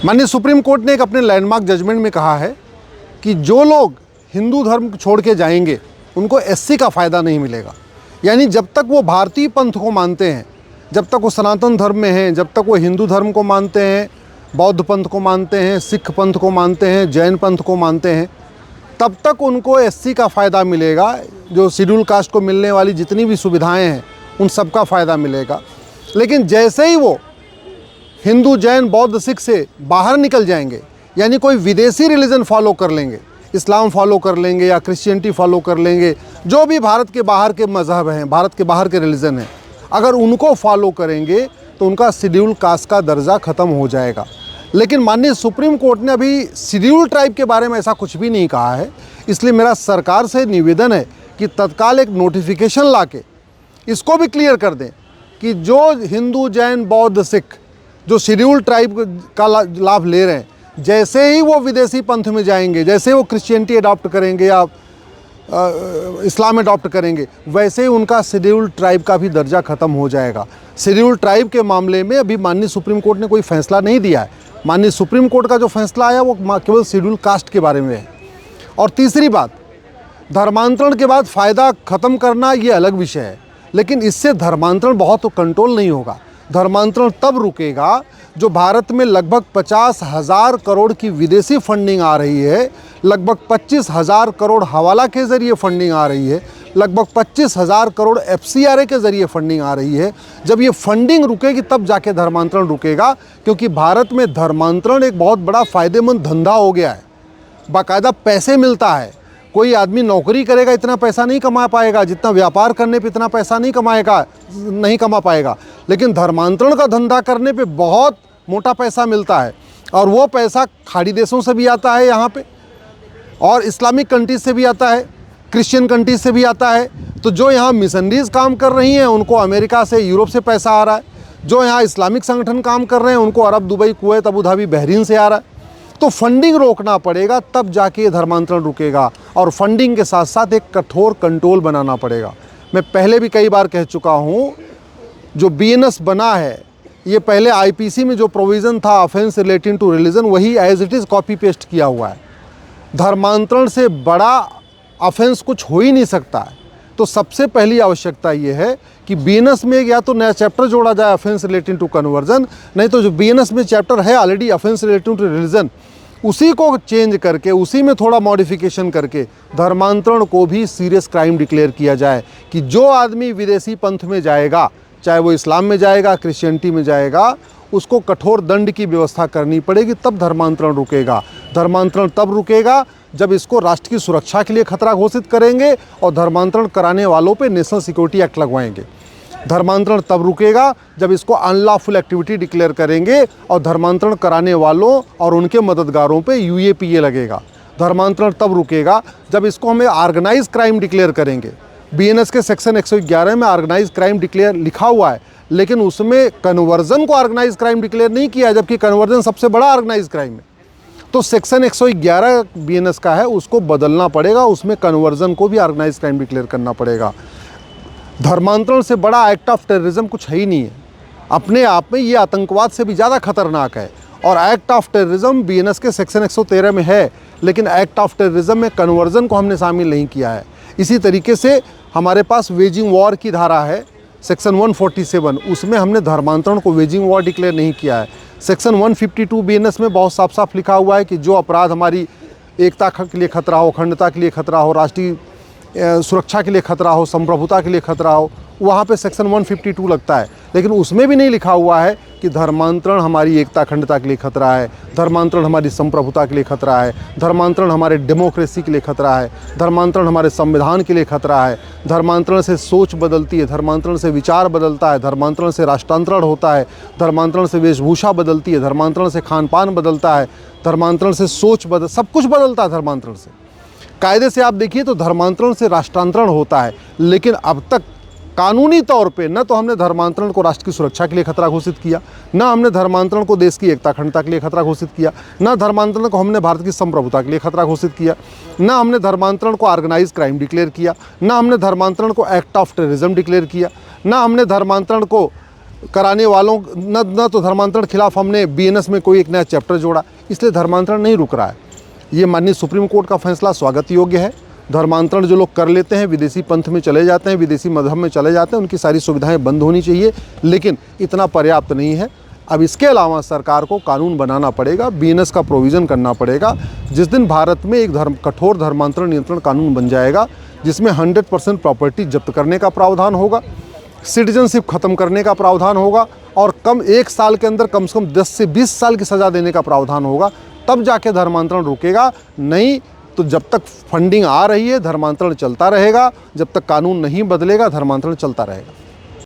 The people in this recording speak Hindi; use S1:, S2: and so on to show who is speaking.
S1: माननीय सुप्रीम कोर्ट ने एक अपने लैंडमार्क जजमेंट में कहा है कि जो लोग हिंदू धर्म छोड़ के जाएंगे उनको एससी का फ़ायदा नहीं मिलेगा। यानी जब तक वो भारतीय पंथ को मानते हैं, जब तक वो सनातन धर्म में हैं, जब तक वो हिंदू धर्म को मानते हैं, बौद्ध पंथ को मानते हैं, सिख पंथ को मानते हैं, जैन पंथ को मानते हैं, तब तक उनको एससी का फ़ायदा मिलेगा। जो शेड्यूल कास्ट को मिलने वाली जितनी भी सुविधाएं हैं उन सब का फ़ायदा मिलेगा। लेकिन जैसे ही वो हिंदू, जैन, बौद्ध, सिख से बाहर निकल जाएंगे, यानी कोई विदेशी रिलीजन फॉलो कर लेंगे, इस्लाम फॉलो कर लेंगे या क्रिश्चियनिटी फॉलो कर लेंगे, जो भी भारत के बाहर के मज़हब हैं, भारत के बाहर के रिलीजन हैं, अगर उनको फॉलो करेंगे तो उनका शेड्यूल कास्ट का दर्जा ख़त्म हो जाएगा। लेकिन माननीय सुप्रीम कोर्ट ने अभी शेड्यूल ट्राइब के बारे में ऐसा कुछ भी नहीं कहा है। इसलिए मेरा सरकार से निवेदन है कि तत्काल एक नोटिफिकेशन लाके इसको भी क्लियर कर दें कि जो हिंदू, जैन, बौद्ध, सिख जो शेड्यूल ट्राइब का लाभ ले रहे हैं, जैसे ही वो विदेशी पंथ में जाएंगे, जैसे वो क्रिश्चियनिटी अडॉप्ट करेंगे या इस्लाम अडॉप्ट करेंगे, वैसे ही उनका शेड्यूल ट्राइब का भी दर्जा ख़त्म हो जाएगा। शेड्यूल ट्राइब के मामले में अभी माननीय सुप्रीम कोर्ट ने कोई फैसला नहीं दिया है। माननीय सुप्रीम कोर्ट का जो फैसला आया वो केवल शेड्यूल कास्ट के बारे में है। और तीसरी बात, धर्मांतरण के बाद फ़ायदा ख़त्म करना ये अलग विषय है, लेकिन इससे धर्मांतरण बहुत तो कंट्रोल नहीं होगा। धर्मांतरण तब रुकेगा जो भारत में लगभग 50,000 करोड़ की विदेशी फंडिंग आ रही है, लगभग 25,000 करोड़ हवाला के ज़रिए फंडिंग आ रही है, लगभग 25,000 करोड़ एफसीआरए के ज़रिए फंडिंग आ रही है। जब ये फंडिंग रुकेगी तब जाके धर्मांतरण रुकेगा, क्योंकि भारत में धर्मांतरण एक बहुत बड़ा फ़ायदेमंद धंधा हो गया है। बाकायदा पैसे मिलता है। कोई आदमी नौकरी करेगा इतना पैसा नहीं कमा पाएगा, जितना व्यापार करने पे इतना पैसा नहीं कमा पाएगा। लेकिन धर्मांतरण का धंधा करने पे बहुत मोटा पैसा मिलता है, और वो पैसा खाड़ी देशों से भी आता है यहाँ पे, और इस्लामिक कंट्रीज से भी आता है, क्रिश्चियन कंट्रीज से भी आता है। तो जो यहाँ मिशनरीज काम कर रही हैं उनको अमेरिका से, यूरोप से पैसा आ रहा है। जो यहाँ इस्लामिक संगठन काम कर रहे हैं उनको Arab, Dubai, Kuwait, Abu Dhabi, Bahrain से आ रहा है। तो फंडिंग रोकना पड़ेगा, तब जाके धर्मांतरण रुकेगा। और फंडिंग के साथ साथ एक कठोर कंट्रोल बनाना पड़ेगा। मैं पहले भी कई बार कह चुका हूँ, जो बीएनएस बना है, ये पहले आईपीसी में जो प्रोविज़न था ऑफेंस रिलेटिंग टू रिलीजन, वही as it is copy paste किया हुआ है। धर्मांतरण से बड़ा ऑफेंस कुछ हो ही नहीं सकता है। तो सबसे पहली आवश्यकता ये है कि बीएनएस में या तो नया चैप्टर जोड़ा जाए ऑफेंस रिलेटिंग टू कन्वर्जन, नहीं तो जो बीएनएस में चैप्टर है already offence relating to religion, उसी को चेंज करके, उसी में थोड़ा मॉडिफिकेशन करके धर्मांतरण को भी सीरियस क्राइम डिक्लेयर किया जाए कि जो आदमी विदेशी पंथ में जाएगा, चाहे वो इस्लाम में जाएगा, क्रिश्चियनिटी में जाएगा, उसको कठोर दंड की व्यवस्था करनी पड़ेगी, तब धर्मांतरण रुकेगा। धर्मांतरण तब रुकेगा जब इसको राष्ट्र की सुरक्षा के लिए खतरा घोषित करेंगे और धर्मांतरण कराने वालों पे नेशनल सिक्योरिटी एक्ट लगवाएंगे। धर्मांतरण तब रुकेगा जब इसको अनलॉफुल एक्टिविटी डिक्लेयर करेंगे और धर्मांतरण कराने वालों और उनके मददगारों पे यूएपीए लगेगा। धर्मांतरण तब रुकेगा जब इसको हमें ऑर्गेनाइज क्राइम डिक्लेयर करेंगे। बीएनएस के सेक्शन 111 में ऑर्गेनाइज क्राइम डिक्लेयर लिखा हुआ है, लेकिन उसमें कन्वर्जन को ऑर्गेनाइज क्राइम डिक्लेयर नहीं किया है, जबकि कन्वर्जन सबसे बड़ा ऑर्गेनाइज क्राइम है। तो सेक्शन 111 बीएनएस का है, उसको बदलना पड़ेगा, उसमें कन्वर्जन को भी ऑर्गेनाइज क्राइम डिक्लेयर करना पड़ेगा। धर्मांतरण से बड़ा एक्ट ऑफ टेररिज्म कुछ है ही नहीं है। अपने आप में ये आतंकवाद से भी ज़्यादा खतरनाक है। और एक्ट ऑफ टेररिज्म बीएनएस के सेक्शन 113 में है, लेकिन एक्ट ऑफ टेररिज्म में कन्वर्जन को हमने शामिल नहीं किया है। इसी तरीके से हमारे पास वेजिंग वॉर की धारा है सेक्शन 147, उसमें हमने धर्मांतरण को वेजिंग वॉर डिक्लेयर नहीं किया है। सेक्शन 152 बीएनएस में बहुत साफ साफ लिखा हुआ है कि जो अपराध हमारी एकता के लिए खतरा हो, अखंडता के लिए खतरा हो, राष्ट्रीय सुरक्षा के लिए खतरा हो, संप्रभुता के लिए खतरा हो, वहाँ पे सेक्शन 152 लगता है। लेकिन उसमें भी नहीं लिखा हुआ है कि धर्मांतरण हमारी एकता, अखंडता के लिए खतरा है, धर्मांतरण हमारी संप्रभुता के लिए खतरा है, धर्मांतरण हमारे डेमोक्रेसी के लिए खतरा है, धर्मांतरण हमारे संविधान के लिए खतरा है। धर्मांतरण से सोच बदलती है, धर्मांतरण से विचार बदलता है, धर्मांतरण से राष्ट्रांतरण होता है, धर्मांतरण से वेशभूषा बदलती है, धर्मांतरण से खान पान बदलता है, धर्मांतरण से सोच सब कुछ बदलता है। धर्मांतरण से कायदे से आप देखिए तो धर्मांतरण से राष्ट्रांतरण होता है। लेकिन अब तक कानूनी तौर पे न तो हमने धर्मांतरण को राष्ट्र की सुरक्षा के लिए खतरा घोषित किया, न हमने धर्मांतरण को देश की एकता अखंडता के लिए खतरा घोषित किया, न धर्मांतरण को हमने भारत की संप्रभुता के लिए खतरा घोषित किया, न हमने धर्मांतरण को ऑर्गेनाइज क्राइम डिक्लेयर किया, न हमने धर्मांतरण को एक्ट ऑफ टेररिज्म डिक्लेयर किया, न हमने धर्मांतरण को कराने वालों न तो धर्मांतरण खिलाफ हमने बीएनएस में कोई एक नया चैप्टर जोड़ा, इसलिए धर्मांतरण नहीं रुक रहा है। ये माननीय सुप्रीम कोर्ट का फैसला स्वागत योग्य है। धर्मांतरण जो लोग कर लेते हैं, विदेशी पंथ में चले जाते हैं, विदेशी मजहब में चले जाते हैं, उनकी सारी सुविधाएं बंद होनी चाहिए, लेकिन इतना पर्याप्त नहीं है। अब इसके अलावा सरकार को कानून बनाना पड़ेगा, बीएनएस का प्रोविज़न करना पड़ेगा। जिस दिन भारत में एक कठोर धर्मांतरण नियंत्रण कानून बन जाएगा, जिसमें 100% प्रॉपर्टी जब्त करने का प्रावधान होगा, सिटीजनशिप खत्म करने का प्रावधान होगा और कम 1 साल के अंदर कम से कम 10 से 20 साल की सज़ा देने का प्रावधान होगा, तब जाके धर्मांतरण रुकेगा। नहीं तो जब तक फंडिंग आ रही है धर्मांतरण चलता रहेगा, जब तक कानून नहीं बदलेगा धर्मांतरण चलता रहेगा।